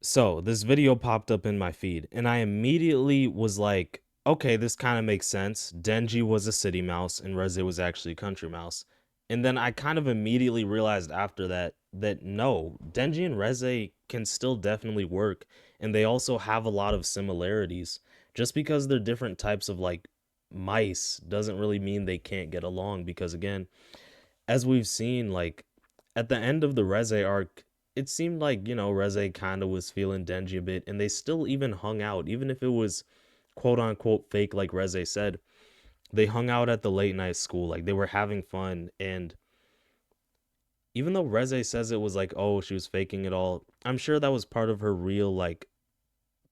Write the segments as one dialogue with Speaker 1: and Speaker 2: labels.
Speaker 1: So this video popped up in my feed, and I immediately was like, okay, this kind of makes sense. Denji was a city mouse, and Reze was actually a country mouse. And then I kind of immediately realized after that no, Denji and Reze can still definitely work, and they also have a lot of similarities. Just because they're different types of like mice doesn't really mean they can't get along, because again, as we've seen, like at the end of the Reze arc, it seemed like, Reze kind of was feeling Denji a bit, and they still even hung out, even if it was quote unquote fake, like Reze said. They hung out at the late night school, like they were having fun. And even though Reze says it was like, oh, she was faking it all, I'm sure that was part of her real, like,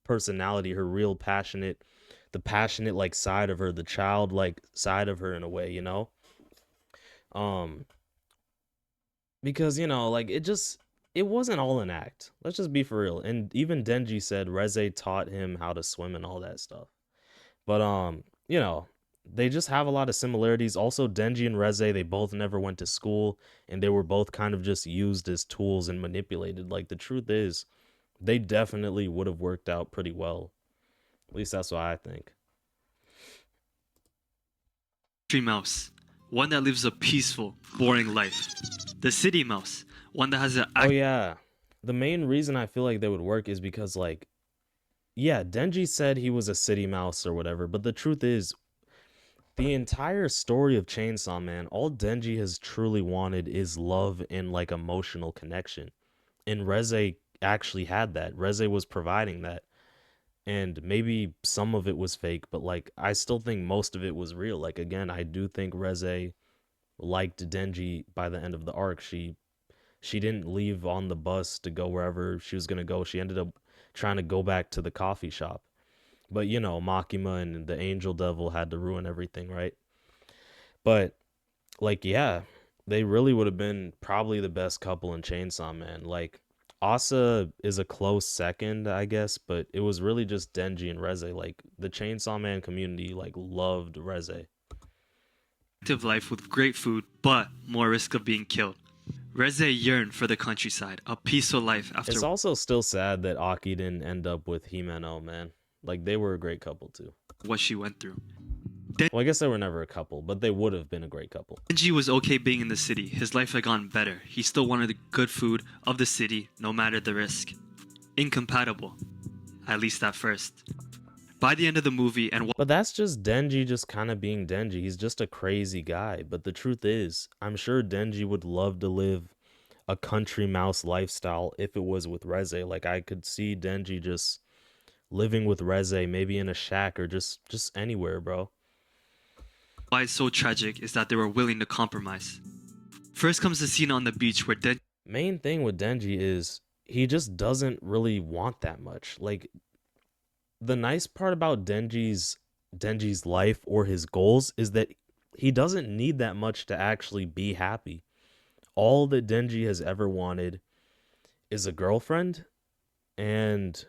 Speaker 1: personality, her real the passionate, like, side of her, the childlike side of her in a way, Um, because like it wasn't all an act. Let's just be for real. And even Denji said Reze taught him how to swim and all that stuff. But they just have a lot of similarities. Also, Denji and Reze, they both never went to school, and they were both kind of just used as tools and manipulated. Like, the truth is, they definitely would have worked out pretty well. At least that's what I think.
Speaker 2: Country mouse, one that lives a peaceful, boring life. The city mouse, one that has an
Speaker 1: Oh yeah. The main reason I feel like they would work is because, like, yeah, Denji said he was a city mouse or whatever, but the truth is, the entire story of Chainsaw Man, all Denji has truly wanted is love and like emotional connection. And Reze actually had that. Reze was providing that. And maybe some of it was fake, but like I still think most of it was real. Like again, I do think Reze liked Denji by the end of the arc. She didn't leave on the bus to go wherever she was gonna go. She ended up trying to go back to the coffee shop. But Makima and the Angel Devil had to ruin everything, right? But like, yeah, they really would have been probably the best couple in Chainsaw Man. Like, Asa is a close second, I guess, but it was really just Denji and Reze. Like, the Chainsaw Man community like loved Reze.
Speaker 2: active life with great food, but more risk of being killed. Reze yearned for the countryside, a peaceful life
Speaker 1: It's
Speaker 2: after
Speaker 1: also still sad that Aki didn't end up with Himeno, man. Like, they were a great couple too.
Speaker 2: what she went through.
Speaker 1: Well, I guess they were never a couple, but they would have been a great couple.
Speaker 2: Denji was okay being in the city. His life had gotten better. He still wanted the good food of the city, no matter the risk. Incompatible, at least at first. By the end of the movie, and
Speaker 1: But that's just Denji just kind of being Denji. He's just a crazy guy. But the truth is, I'm sure Denji would love to live a country mouse lifestyle if it was with Reze. Like, I could see Denji just living with Reze, maybe in a shack or just anywhere, bro.
Speaker 2: why it's so tragic is that they were willing to compromise. First comes the scene on the beach where Denji
Speaker 1: Main thing with Denji is he just doesn't really want that much. Like, the nice part about Denji's life or his goals is that he doesn't need that much to actually be happy. All that Denji has ever wanted is a girlfriend and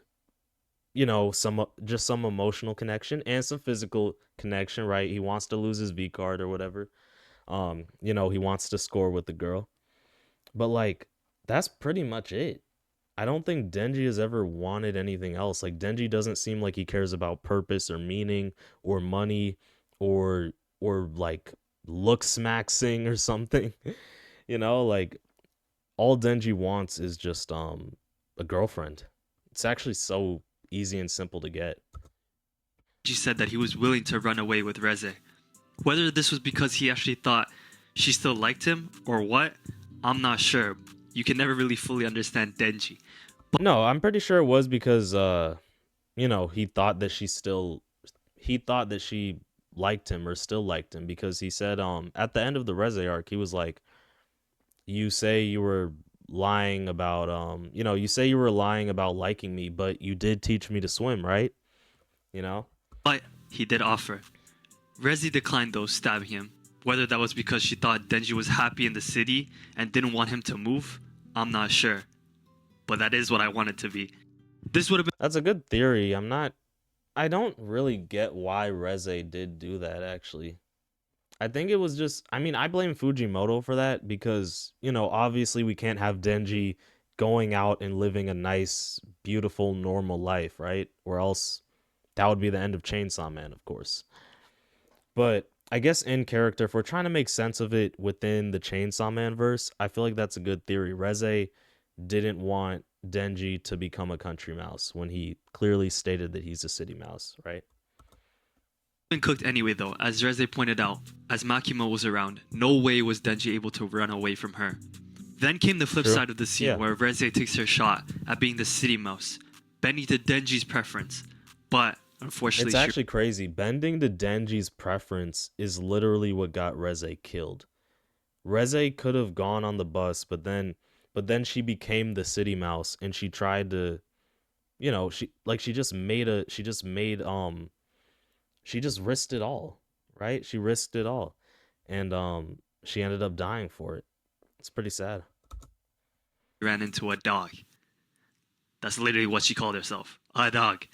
Speaker 1: some emotional connection and some physical connection, right? He wants to lose his V card or whatever. He wants to score with the girl. But like that's pretty much it. I don't think Denji has ever wanted anything else. Like, Denji doesn't seem like he cares about purpose or meaning or money or like looks maxing or something. Like, all Denji wants is just a girlfriend. It's actually so easy and simple to get.
Speaker 2: said that he was willing to run away with Reze. Whether this was because he actually thought she still liked him or what, I'm not sure. You can never really fully understand Denji.
Speaker 1: No, I'm pretty sure it was because he thought that she liked him or still liked him, because he said at the end of the Reze arc, he was like, you say you were lying about you say you were lying about liking me, but you did teach me to swim, right? You know?
Speaker 2: But he did offer. Reze declined though, stabbing him. Whether that was because she thought Denji was happy in the city and didn't want him to move, I'm not sure. But that is what I want it to be. This would have been
Speaker 1: That's a good theory. I don't really get why Reze did do that, actually. I think it was I blame Fujimoto for that because, obviously we can't have Denji going out and living a nice, beautiful, normal life, right? Or else that would be the end of Chainsaw Man, of course. But I guess in character, if we're trying to make sense of it within the Chainsaw Man verse, I feel like that's a good theory. Reze didn't want Denji to become a country mouse when he clearly stated that he's a city mouse, right?
Speaker 2: Been cooked anyway though, as Reze pointed out, as Makima was around, no way was Denji able to run away from her. Then came the flip
Speaker 1: True.
Speaker 2: side of the scene
Speaker 1: Yeah.
Speaker 2: where Reze takes her shot at being the city mouse, bending to Denji's preference. But unfortunately
Speaker 1: It's actually crazy. Bending to Denji's preference is literally what got Reze killed. Reze could have gone on the bus, but then she became the city mouse and she tried to, she just risked it all, right? She risked it all. And she ended up dying for it. It's pretty sad.
Speaker 2: ran into a dog. That's literally what she called herself, a dog,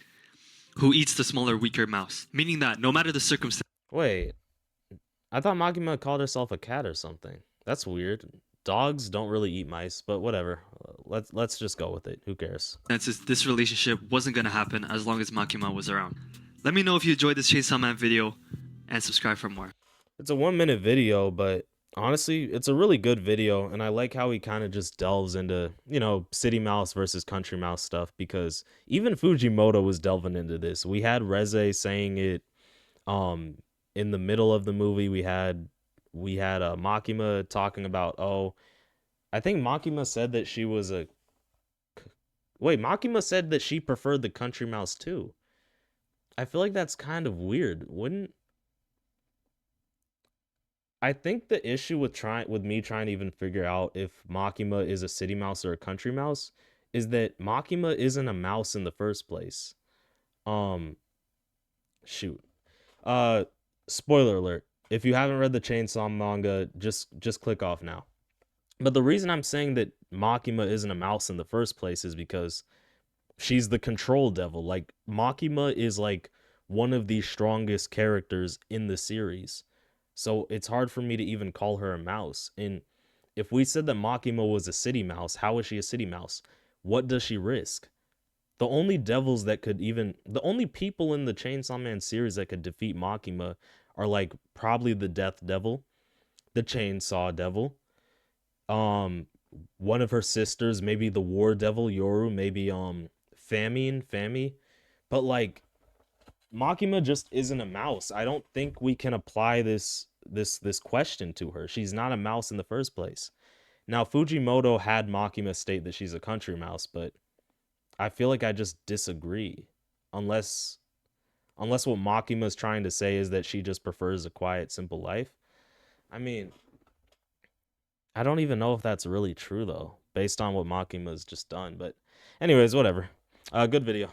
Speaker 2: who eats the smaller, weaker mouse, meaning that no matter the circumstance,
Speaker 1: Wait, I thought Makima called herself a cat or something. That's weird. Dogs don't really eat mice, but whatever. Let's just go with it. Who cares?
Speaker 2: this relationship wasn't gonna happen as long as Makima was around. Let me know if you enjoyed this Chainsaw Man video, and subscribe for more.
Speaker 1: It's a 1 minute video, but honestly, it's a really good video, and I like how he kind of just delves into, city mouse versus country mouse stuff because even Fujimoto was delving into this. We had Reze saying it in the middle of the movie. We had Makima talking about, oh, I think Makima said that she was a wait, Makima said that she preferred the country mouse too. I feel like that's kind of weird. Wouldn't I think the issue with me trying to even figure out if Makima is a city mouse or a country mouse is that Makima isn't a mouse in the first place. Um shoot. Uh Spoiler alert. If you haven't read the Chainsaw manga, just click off now. But the reason I'm saying that Makima isn't a mouse in the first place is because she's the control devil. Like Makima is like one of the strongest characters in the series. So it's hard for me to even call her a mouse. And if we said that Makima was a city mouse, how is she a city mouse? What does she risk? The only people in the Chainsaw Man series that could defeat Makima are like probably the Death Devil, the Chainsaw Devil, um one of her sisters, maybe the War Devil Yoru, maybe Fami. But like Makima just isn't a mouse. I don't think we can apply this question to her. She's not a mouse in the first place. Now Fujimoto had Makima state that she's a country mouse, but I feel like I just disagree. Unless unless what Makima's trying to say is that she just prefers a quiet, simple life. I mean, I don't even know if that's really true though, based on what Makima's just done. But anyways, whatever. Good video.